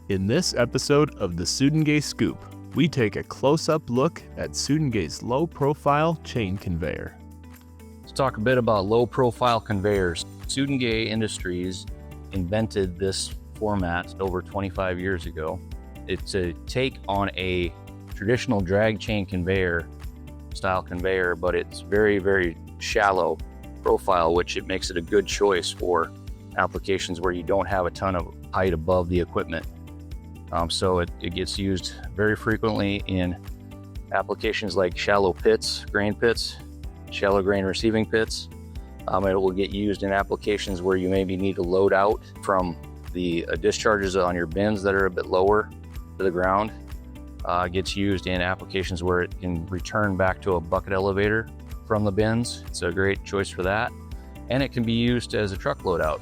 In this episode of the Sudenga Scoop, we take a close-up look at Sudenga's low-profile chain conveyor. Let's talk a bit about low-profile conveyors. Sudenga Industries invented this format over 25 years ago. It's a take on a traditional drag chain conveyor style conveyor, but it's very, very shallow profile, which it makes it a good choice for applications where you don't have a ton of height above the equipment. So it gets used very frequently in applications like shallow pits, grain pits, shallow grain receiving pits. It will get used in applications where you maybe need to load out from the discharges on your bins that are a bit lower to the ground. It gets used in applications where it can return back to a bucket elevator from the bins. It's a great choice for that. And it can be used as a truck loadout.